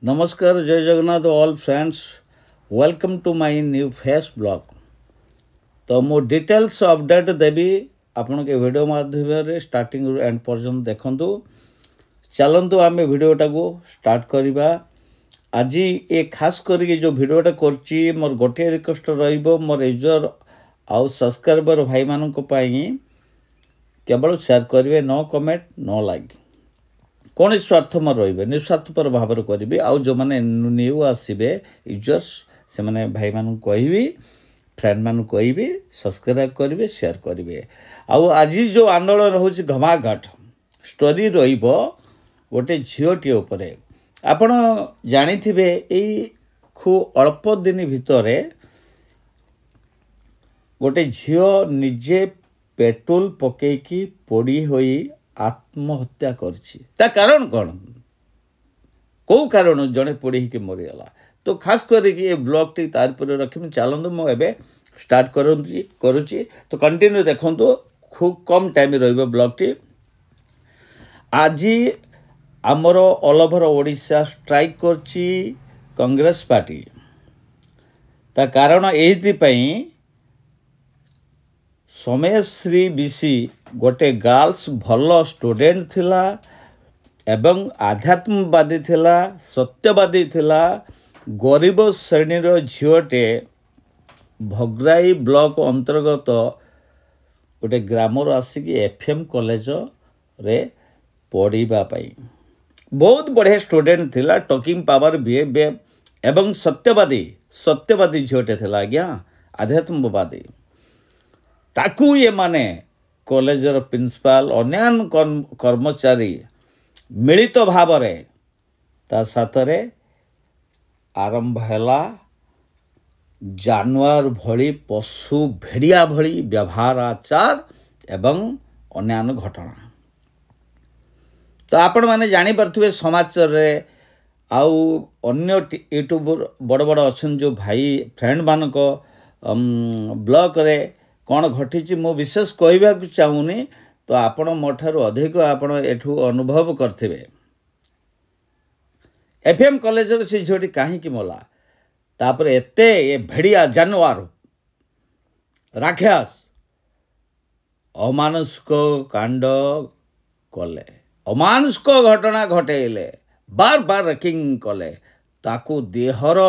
नमस्कार जय Jagannath all friends welcome to my new face blog. तो मु डिटेल्स अपडेट देवी आपण के वीडियो माध्यम स्टार्टिंग एंड पर्यंत देखंतु। चलंतु आम वीडियोटा को स्टार्ट करवा। आज ये खास करके जो वीडियोटा करची मोर गोटे रिक्वेस्ट रहिबो मोर यूजर आउ सब्सक्राइबर भाई मानक पई केवल शेयर करेंगे, नो कमेंट नो लाइक। कौन स्वार्थम रे निस्वार्थपर भाव करी। आउ जो मैंने न्यू आसबे यूजर्स से मैंने भाई मान कहि फ्रेंड मान कहि सब्सक्राइब करेंगे, शेयर करेंगे। आउ आज जो आंदोलन हूँ घमाघट स्टोरी रोटे झीटी उपरे आपण जानी खूब अल्प दिन भितर गोटे झील निजे पेट्रोल पकईकी पोड़ी होई आत्महत्या करछि। ता कारण कौन कौ कारण जड़े पोड़ी के मरीगला। तो खास करके ब्लॉग टी तार पर रखी चलतु मुझे स्टार्ट करुच्ची। तो कंटिन्यू देखो, खूब कम टाइम रही ब्लॉग टी। आज आमर ऑल ओवर ओडिशा स्ट्राइक करछि कांग्रेस पार्टी। ता कारण एहिपाई सोमेश्री बिसी गोटे गर्ल्स भल स्टूडेंट थिला एवं आध्यात्मवादी थिला, सत्यवादी थिला। गरीब श्रेणीर झीटे भग्राई ब्लॉक अंतर्गत गोटे ग्रामर आसिक एफएम कॉलेज रे पढ़ा पाई बहुत बढ़िया स्टूडेंट थिला। टॉकिंग पावर बीए एवं सत्यवादी झीटे थिला आज्ञा, आध्यात्मवादी। ताकू ये माने कॉलेजर प्रिंसिपाल अन्यान्य कर्मचारी मिलित भाव ता साथरे आरंभ हैला जानवर भली पशु भेड़िया भली व्यवहार आचार एवं अन्यान्य घटना। तो आपण माने जानी पारथुबे समाचार रे आउ अन्य यूट्यूबर बड़ बड़ अच्छन जो भाई फ्रेंड मानक ब्लॉग रे कौन घटी मु विशेष कहवा चाहूनी। तो आपण मोठार अधिक आपण एठू अनुभव करथिबे। एफएम कॉलेज से झीटी कहीं मला तापर एते ये भेड़िया जानवर राक्षस अमानुषिक कांड कले, अमानुषिक घटना घटेले, बार बार रेकिंग कले, ताकू देहर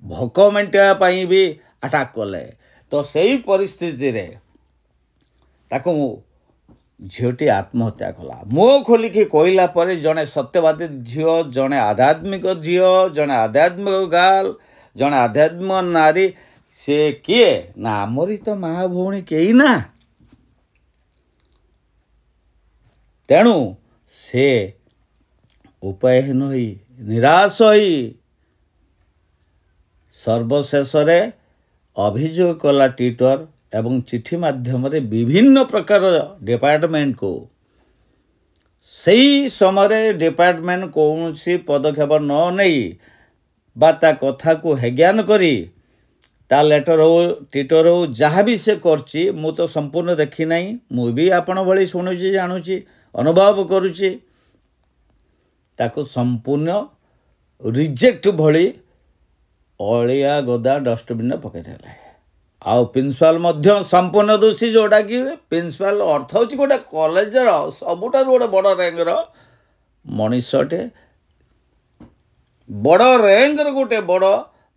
भोक मेंटा भी अटैक कले। तो सही परिस्थिति रे ताकू झीटी आत्महत्या कला। मुह खोलिकी कहला पर जड़े सत्यवादी झील, जड़े आध्यात्मिक झील, जड़े आध्यात्मिक गाल, जड़े आध्यात्मिक नारी, से किए ना आमरी तो माँ भौणी कई ना। तेणु से उपायहीन होई निराश होई सर्वशेष अभियोग कला ट्विटर एवं चिठी माध्यम विभिन्न प्रकार डिपार्टमेंट को। सही समय डिपार्टमेंट कौन सी पदक्षेप न नहीं ता कथा को हेज्ञान करी ता लेटर हो ट्विटर हो जहाँ भी से करची मु तो संपूर्ण देखी नहीं। मु भी आपण भली शुणुची, जानुची, अनुभव करुची। ताको संपूर्ण रिजेक्ट भली अलिया गदा डस्टबिन पकईदेले। आउ प्रिंसिपाल मध्य संपूर्ण दोषी, जोटा कि प्रिंसिपाल अर्थ हूँ गोटे कॉलेजर सबुठार गोटे बड़ रैंकर मनीषटे, बड़ रैंकर गोटे बड़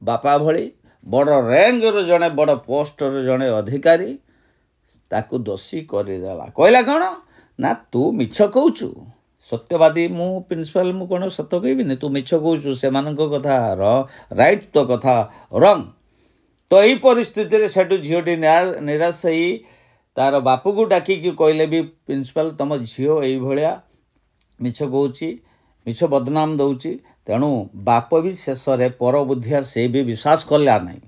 बापा भली, बड़ रैंकर जड़े बड़ पोस्टर जड़े अधिकारी ताकू दोषी करदेला। कहला कौन ना तू मिछ कहचु। सत्यवादी मु प्रिंसिपाल मु कौन सत कहबी, तू मिछ कहचु, से कथा राइट तो कथा रंग। तो यही परिस्थिति सेठू झीटी निराश ही तार बापू को डाकिकी कहले भी प्रिंसिपाल तुम झील ये मिछ कहूँ, मिछ बदनाम दौची। तेणु बाप भी शेष पर बुद्धिया से भी विश्वास कला नहीं।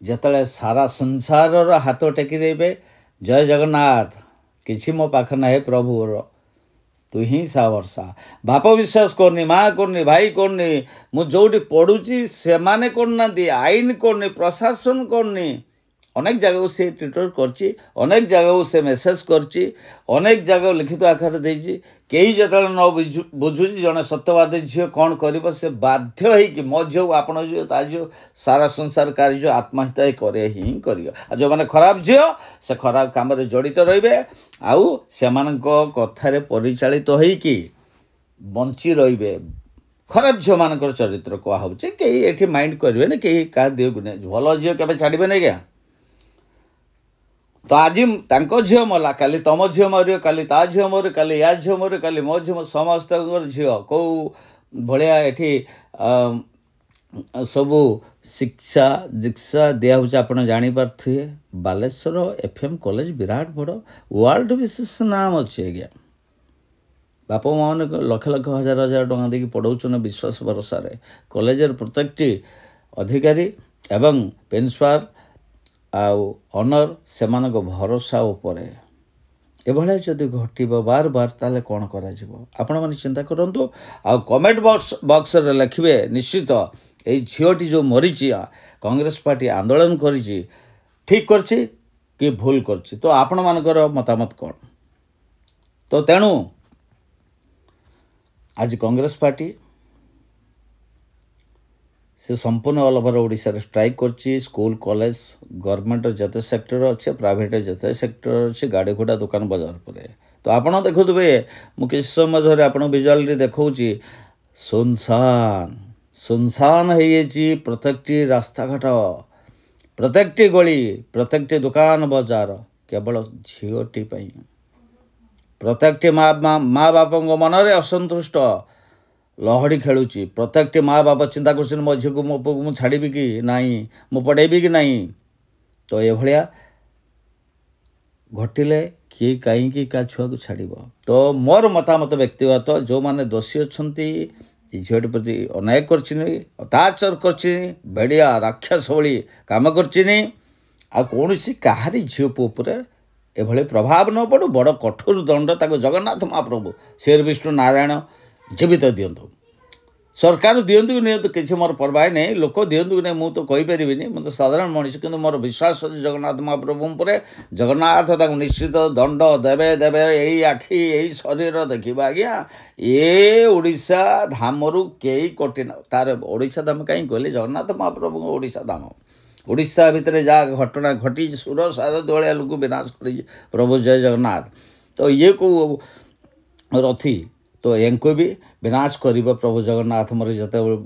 जिते सारा संसार हाथ टेकी देबे जय जगन्नाथ किसी मो पाख ना प्रभुर तु ही सा वर्षा। बाप विश्वास करनी, माँ करनी, भाई करनी, मु जोटी पढ़ुची से माने करना, आईन करनी, प्रशासन करनी। अनेक जगह से ट्विटर करची, अनेक जगह से मेसेज करची, अनेक जगह लिखित आकार देची, କେହି ଯେତେବେଳେ ନ ବୁଝୁଛି ଜଣେ ସତ୍ୟବାଦୀ ଝିଅ କ'ଣ କରିବ, ସେ ବାଧ୍ୟ ହେଇକି ମୋ ଝିଅକୁ ଆପଣ ଝିଅ ତା ଝିଅ ସାରା ସଂସାର କାର୍ଯ୍ୟ ଆତ୍ମହତ୍ୟା କରେ ହିଁ କରିବ। ଆଉ ଯେଉଁମାନେ ଖରାପ ଝିଅ ସେ ଖରାପ କାମରେ ଜଡ଼ିତ ରହିବେ, ଆଉ ସେମାନଙ୍କ କଥାରେ ପରିଚାଳିତ ହେଇକି ବଞ୍ଚି ରହିବେ। ଖରାପ ଝିଅମାନଙ୍କର ଚରିତ୍ର କୁହାହେଉଛି, କେହି ଏଠି ମାଇଣ୍ଡ କରିବେନି, କେହି କାହା ଦିହକୁ ନେଇ ଭଲ ଝିଅ କେବେ ଛାଡ଼ିବେନି ଆଜ୍ଞା। ତ ଆଜି ତାଙ୍କ ଝିଅ ମଲା, କାଲି ତମ ଝିଅ ମରିବ, କାଲି ତା ଝିଅ ମରିବ, କାଲି ୟା ଝିଅ ମରିବ, କାଲି ମୋ ଝିଅ, ସମସ୍ତଙ୍କର ଝିଅ କେଉଁ ଭଳିଆ ଏଠି ସବୁ ଶିକ୍ଷା ଦୀକ୍ଷା ଦିଆହେଉଛି ଆପଣ ଜାଣିପାରୁଥିବେ। ବାଲେଶ୍ୱର FM କଲେଜ ବିରାଟ ବଡ଼ ୱାର୍ଲଡ ବିଶେଷ ନାମ ଅଛି ଆଜ୍ଞା। ବାପା ମାଆମାନେ ଲକ୍ଷ ଲକ୍ଷ ହଜାର ହଜାର ଟଙ୍କା ଦେଇକି ପଢ଼ାଉଛନ୍ତି ବିଶ୍ୱାସ ଭରସାରେ। କଲେଜର ପ୍ରତ୍ୟେକଟି ଅଧିକାରୀ ଏବଂ ପ୍ରିନ୍ସିପାଲ ଆଉ ଅନର ସେମାନଙ୍କ ଭରସା ଉପରେ ଏଭଳିଆ ଯଦି ଘଟିବ ବାର ବାର, ତାହେଲେ କ'ଣ କରାଯିବ ଆପଣମାନେ ଚିନ୍ତା କରନ୍ତୁ। ଆଉ କମେଣ୍ଟ ବକ୍ସରେ ଲେଖିବେ ନିଶ୍ଚିତ, ଏଇ ଝିଅଟି ଯେଉଁ ମରିଛି, କଂଗ୍ରେସ ପାର୍ଟି ଆନ୍ଦୋଳନ କରିଛି, ଠିକ୍ କରିଛି କି ଭୁଲ କରିଛି, ତ ଆପଣମାନଙ୍କର ମତାମତ କ'ଣ? ତ ତେଣୁ ଆଜି କଂଗ୍ରେସ ପାର୍ଟି ସେ ସମ୍ପୂର୍ଣ୍ଣ ଅଲ୍ ଓଭର୍ ଓଡ଼ିଶାରେ ଷ୍ଟ୍ରାଇକ୍ କରିଛି। ସ୍କୁଲ କଲେଜ ଗଭର୍ଣ୍ଣମେଣ୍ଟର ଯେତେ ସେକ୍ଟର ଅଛି, ପ୍ରାଇଭେଟ୍ର ଯେତେ ସେକ୍ଟର ଅଛି, ଗାଡ଼ି ଘୋଡ଼ା ଦୋକାନ ବଜାର ଉପରେ, ତ ଆପଣ ଦେଖୁଥିବେ, ମୁଁ କିଛି ସମୟ ଧରି ଆପଣଙ୍କୁ ଭିଜୁଆଲରେ ଦେଖାଉଛି, ସୁନସାନ ହେଇଯାଇଛି ପ୍ରତ୍ୟେକଟି ରାସ୍ତାଘାଟ, ପ୍ରତ୍ୟେକଟି ଗଳି, ପ୍ରତ୍ୟେକଟି ଦୋକାନ ବଜାର, କେବଳ ଝିଅଟି ପାଇଁ। ପ୍ରତ୍ୟେକଟି ମା ବାପାଙ୍କ ମନରେ ଅସନ୍ତୁଷ୍ଟ ଲହଡ଼ି ଖେଳୁଛି। ପ୍ରତ୍ୟେକଟି ମା ବାପା ଚିନ୍ତା କରୁଛନ୍ତି, ମୋ ଝିଅକୁ ମୋ ପୁଅକୁ ମୁଁ ଛାଡ଼ିବି କି ନାହିଁ, ମୁଁ ପଢ଼େଇବି କି ନାହିଁ। ତ ଏଭଳିଆ ଘଟିଲେ କିଏ କାହିଁକି କାହା ଛୁଆକୁ ଛାଡ଼ିବ? ତ ମୋର ମତାମତ ବ୍ୟକ୍ତିଗତ, ଯେଉଁମାନେ ଦୋଷୀ ଅଛନ୍ତି, ଏ ଝିଅଟି ପ୍ରତି ଅନ୍ୟାୟ କରିଛିନି, ଅତ୍ୟାଚାର କରିଛି, ଭେଡ଼ିଆ ରାକ୍ଷସ ଭଳି କାମ କରିଛିନି, ଆଉ କୌଣସି କାହାରି ଝିଅ ପୁଅ ଉପରେ ଏଭଳି ପ୍ରଭାବ ନ ପଡ଼ୁ, ବଡ଼ କଠୋର ଦଣ୍ଡ ତାକୁ ଜଗନ୍ନାଥ ମହାପ୍ରଭୁ ଶ୍ରୀ ବିଷ୍ଣୁ ନାରାୟଣ ଜୀବିତ ଦିଅନ୍ତୁ। ସରକାର ଦିଅନ୍ତୁ କି ନିଅନ୍ତୁ, କିଛି ମୋର ପରବାହ ନାହିଁ, ଲୋକ ଦିଅନ୍ତୁ କି ନାହିଁ ମୁଁ ତ କହିପାରିବିନି, ମୁଁ ତ ସାଧାରଣ ମଣିଷ, କିନ୍ତୁ ମୋର ବିଶ୍ୱାସ ଅଛି ଜଗନ୍ନାଥ ମହାପ୍ରଭୁ ଉପରେ। ଜଗନ୍ନାଥ ତାଙ୍କୁ ନିଶ୍ଚିତ ଦଣ୍ଡ ଦେବେ। ଏଇ ଆଖି ଏଇ ଶରୀର ଦେଖିବା ଆଜ୍ଞା, ଏ ଓଡ଼ିଶା ଧାମରୁ କେହି କଟିନ। ତାର ଓଡ଼ିଶା ଧାମ କାହିଁକି କହିଲେ, ଜଗନ୍ନାଥ ମହାପ୍ରଭୁଙ୍କ ଓଡ଼ିଶା ଧାମ। ଓଡ଼ିଶା ଭିତରେ ଯାହା ଘଟଣା ଘଟିଛି, ସୁର ସାରଥୀ ଭଳିଆ ଲୋକ ବିନାଶ କରିଛି ପ୍ରଭୁ ଜୟ ଜଗନ୍ନାଥ। ତ ଇଏ କେଉଁ ରଥି, ତ ୟାଙ୍କୁ ବି ବିନାଶ କରିବ ପ୍ରଭୁ ଜଗନ୍ନାଥ। ମୋର ଯେତେବେଳେ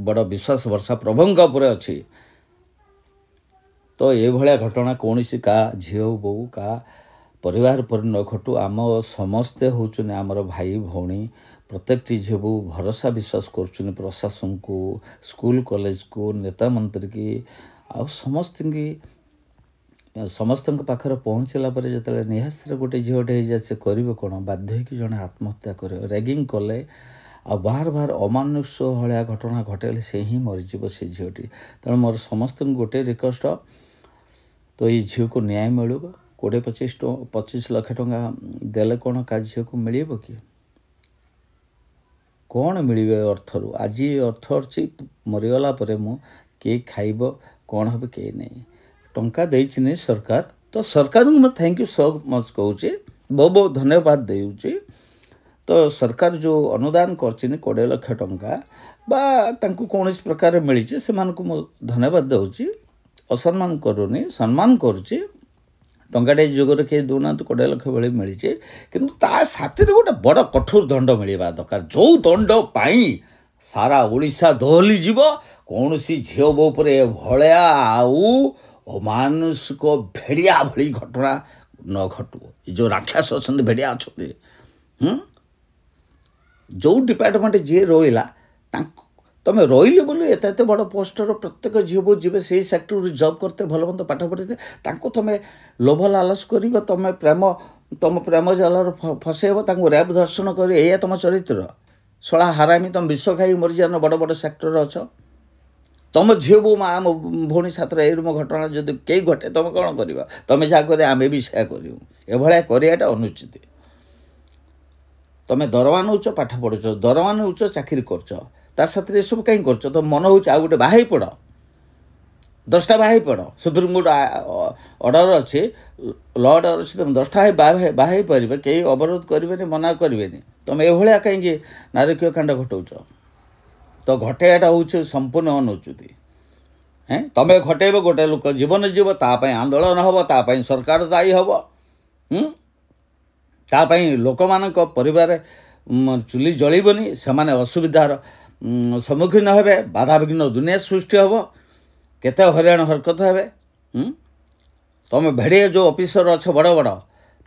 ବଡ଼ ବିଶ୍ୱାସ ଭରସା ପ୍ରଭୁଙ୍କ ଉପରେ ଅଛି। ତ ଏଭଳିଆ ଘଟଣା କୌଣସି କାହା ଝିଅ ବୋଉ କାହା ପରିବାର ପରେ ନ ଘଟୁ। ଆମ ସମସ୍ତେ ହେଉଛନ୍ତି ଆମର ଭାଇ ଭଉଣୀ। ପ୍ରତ୍ୟେକଟି ଝିଅ ବୋଉ ଭରସା ବିଶ୍ୱାସ କରୁଛନ୍ତି ପ୍ରଶାସନକୁ, ସ୍କୁଲ କଲେଜକୁ, ନେତା ମନ୍ତ୍ରୀକି, ଆଉ ସମସ୍ତଙ୍କ ପାଖରେ ପହଞ୍ଚିଲା ପରେ ଯେତେବେଳେ ନିହାସରେ ଗୋଟେ ଝିଅଟେ ହେଇଯାଏ, ସେ କରିବ କ'ଣ? ବାଧ୍ୟ ହେଇକି ଜଣେ ଆତ୍ମହତ୍ୟା କରିବ। ରେଗିଂ କଲେ ଆଉ ବାର ଅମାନୁଷ ଭଳିଆ ଘଟଣା ଘଟାଇଲେ ସେ ହିଁ ମରିଯିବ ସେ ଝିଅଟି। ତେଣୁ ମୋର ସମସ୍ତଙ୍କୁ ଗୋଟେ ରିକ୍ୱେଷ୍ଟ, ତ ଏଇ ଝିଅକୁ ନ୍ୟାୟ ମିଳିବ। 20-25 ଲକ୍ଷ ଟଙ୍କା ଦେଲେ କ'ଣ କାହା ଝିଅକୁ ମିଳିବ କି? କ'ଣ ମିଳିବ ଏ ଅର୍ଥରୁ? ଆଜି ଅର୍ଥ ଅଛି, ମରିଗଲା ପରେ କିଏ ଖାଇବ, କ'ଣ ହେବ, କେହି ନାହିଁ। ଟଙ୍କା ଦେଇଛି ନି ସରକାର, ତ ସରକାରଙ୍କୁ ମୁଁ ଥ୍ୟାଙ୍କ ୟୁ ସୋ ମଚ୍ କହୁଛି, ବହୁତ ବହୁତ ଧନ୍ୟବାଦ ଦେଉଛି। ତ ସରକାର ଯେଉଁ ଅନୁଦାନ କରିଛନ୍ତି 20 ଲକ୍ଷ ଟଙ୍କା ବା ତାଙ୍କୁ କୌଣସି ପ୍ରକାର ମିଳିଛି, ସେମାନଙ୍କୁ ମୁଁ ଧନ୍ୟବାଦ ଦେଉଛି, ଅସମ୍ମାନ କରୁନି, ସମ୍ମାନ କରୁଛି। ଟଙ୍କାଟେ ଯୁଗରେ କେହି ଦେଉନାହାନ୍ତି, 20 ଲକ୍ଷ ଭଳି ମିଳିଛି, କିନ୍ତୁ ତା ସାଥିରେ ଗୋଟେ ବଡ଼ କଠୋର ଦଣ୍ଡ ମିଳିବା ଦରକାର, ଯେଉଁ ଦଣ୍ଡ ପାଇଁ ସାରା ଓଡ଼ିଶା ଦୋହଲି ଯିବ। କୌଣସି ଝିଅ ବୋଉ ଉପରେ ଏଭଳିଆ ଆଉ ଅମାନୁଷିକ ଭେଡ଼ିଆ ଭଳି ଘଟଣା ନ ଘଟୁ। ଏ ଯେଉଁ ରାକ୍ଷସ ଅଛନ୍ତି, ଭେଡ଼ିଆ ଅଛନ୍ତି, ଯେଉଁ ଡିପାର୍ଟମେଣ୍ଟ ଯିଏ ରହିଲା, ତାଙ୍କୁ ତୁମେ ରହିଲେ ବୋଲି ଏତେ ବଡ଼ ପୋଷ୍ଟର ପ୍ରତ୍ୟେକ ଝିଅ ବୋଉ ଯିବେ, ସେଇ ସେକ୍ଟରରୁ ଜବ୍ କରିତେ, ଭଲ ମନ୍ଦ ପାଠ ପଢ଼ିତେ, ତାଙ୍କୁ ତୁମେ ଲୋଭ ଲାଲସ କରିବ, ତୁମ ପ୍ରେମ ଜାଲରେ ଫସେଇବ, ତାଙ୍କୁ ରେପ୍ ଧର୍ଷଣ କରିବ, ଏଇଆ ତୁମ ଚରିତ୍ର। ଶଳା ହାରାମି, ତୁମେ ବିଷ ଖାଇ ମରିଯାନ ବଡ଼ ବଡ଼ ସେକ୍ଟରରେ ଅଛ। ତୁମ ଝିଅ ବୋଉ ମା ଭଉଣୀ ସାଥିରେ ଏଇରମ ଘଟଣା ଯଦି କେହି ଘଟେ, ତୁମେ କ'ଣ କରିବ? ତୁମେ ଯାହା କରିବ ଆମେ ବି ସେୟା କରିବୁ। ଏଭଳିଆ କରିବାଟା ଅନୁଚିତ। ତୁମେ ଦରମା ନେଉଛ, ପାଠ ପଢ଼ୁଛ, ଦରମା ନେଉଛ, ଚାକିରି କରୁଛ, ତା ସାଥିରେ ଏସବୁ କାହିଁ କରୁଛ? ତ ମନ ହେଉଛି ଆଉ ଗୋଟେ ବାହା ହେଇ ପଡ଼। 10ଟା ବାହା ପଡ଼ ସୁପ୍ରିମକୋର୍ଟ ଅର୍ଡ଼ର ଅଛି ଲ ଅର୍ଡ଼ର ଅଛି ତୁମେ 10ଟା ବାହା ହେଇପାରିବେ କେହି ଅବରୋଧ କରିବେନି ମନା କରିବେନି ତୁମେ ଏଭଳିଆ କାହିଁକି ନାରକୀୟ କାଣ୍ଡ ଘଟଉଛ ତ ଘଟେଇବାଟା ହେଉଛି ସମ୍ପୂର୍ଣ୍ଣ ଅନୁଚିତ ତୁମେ ଘଟେଇବ ଗୋଟେ ଲୋକ ଜୀବନ ଯିବ ତା ପାଇଁ ଆନ୍ଦୋଳନ ହେବ ତା ପାଇଁ ସରକାର ଦାୟୀ ହେବ ତା ପାଇଁ ଲୋକମାନଙ୍କ ପରିବାର ଚୁଲି ଜଳିବନି ସେମାନେ ଅସୁବିଧାର ସମ୍ମୁଖୀନ ହେବେ ବାଧାବିଘ୍ନ ଦୁନିଆ ସୃଷ୍ଟି ହେବ କେତେ ହଇରାଣ ହରକତ ହେବେ ତୁମେ ଭେଡ଼ିଆ ଯେଉଁ ଅଫିସର ଅଛ ବଡ଼ ବଡ଼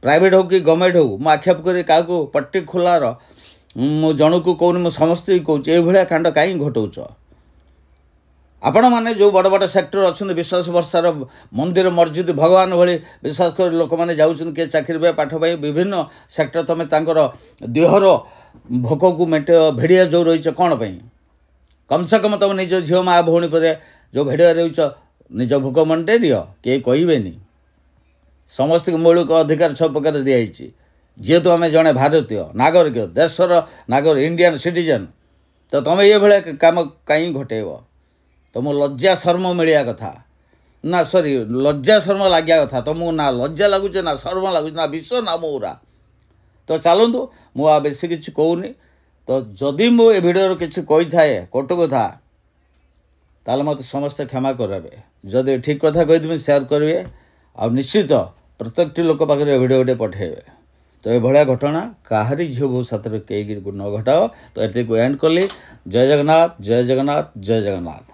ପ୍ରାଇଭେଟ୍ ହେଉ କି ଗଭର୍ଣ୍ଣମେଣ୍ଟ ହେଉ ମୁଁ ଆକ୍ଷେପ କରି କାହାକୁ ପର୍ଟିକୁଲାର ମୁଁ ଜଣକୁ କହୁନି ମୁଁ ସମସ୍ତଙ୍କୁ କହୁଛି ଏଇଭଳିଆ କାଣ୍ଡ କାହିଁକି ଘଟଉଛ ଆପଣମାନେ ଯେଉଁ ବଡ଼ ବଡ଼ ସେକ୍ଟର ଅଛନ୍ତି ବିଶ୍ୱାସ ଭରସାର ମନ୍ଦିର ମସଜିଦ ଭଗବାନ ଭଳି ବିଶ୍ୱାସ କରି ଲୋକମାନେ ଯାଉଛନ୍ତି କିଏ ଚାକିରି ପାଇଁ ପାଠ ପାଇଁ ବିଭିନ୍ନ ସେକ୍ଟର ତୁମେ ତାଙ୍କର ଦେହର ଭୋକକୁ ଭେଡ଼ିଆ ଯେଉଁ ରହିଛ କ'ଣ ପାଇଁ କମ୍ସେ କମ୍ ତୁମେ ନିଜ ଝିଅ ମା ଭଉଣୀ ପରେ ଯେଉଁ ଭେଡ଼ିଆ ରହୁଛ ନିଜ ଭୋକ ମେଣ୍ଟେଇ ଦିଅ କେହି କହିବେନି ସମସ୍ତଙ୍କୁ ମୌଳିକ ଅଧିକାର 6 ପ୍ରକାର ଦିଆଯାଇଛି ଯେହେତୁ ଆମେ ଜଣେ ଭାରତୀୟ ନାଗରିକ ଦେଶର ନାଗରିକ ଇଣ୍ଡିଆନ୍ ସିଟିଜେନ୍ ତ ତୁମେ ଏଭଳିଆ କାମ କାହିଁ ଘଟେଇବ ତୁମକୁ ଲଜ୍ଜା ଶର୍ମ ମିଳିବା କଥା ନା ସରି ଲଜ୍ଜା ଶର୍ମ ଲାଗିବା କଥା ତୁମକୁ ନା ଲଜ୍ଜା ଲାଗୁଛି ନା ଶର୍ମ ଲାଗୁଛି ନା ବିଷ ନା ମଉରା ତ ଚାଲନ୍ତୁ ମୁଁ ଆଉ ବେଶୀ କିଛି କହୁନି ତ ଯଦି ମୁଁ ଏ ଭିଡ଼ିଓରେ କିଛି କହିଥାଏ କଟୁ କଥା ତାହେଲେ ମୋତେ ସମସ୍ତେ କ୍ଷମା କରିବେ ଯଦି ଠିକ୍ କଥା କହିଥିବି ସେୟାର କରିବେ ଆଉ ନିଶ୍ଚିତ ପ୍ରତ୍ୟେକଟି ଲୋକ ପାଖରେ ଏ ଭିଡ଼ିଓଟେ ପଠାଇବେ ତ ଏଭଳିଆ ଘଟଣା କାହାରି ଝିଅ ବୋହୂ ସାଥିରେ କେହି ନ ଘଟାଅ ତ ଏତିକି ଏଣ୍ଡ କଲି ଜୟ ଜଗନ୍ନାଥ ଜୟ ଜଗନ୍ନାଥ ଜୟ ଜଗନ୍ନାଥ।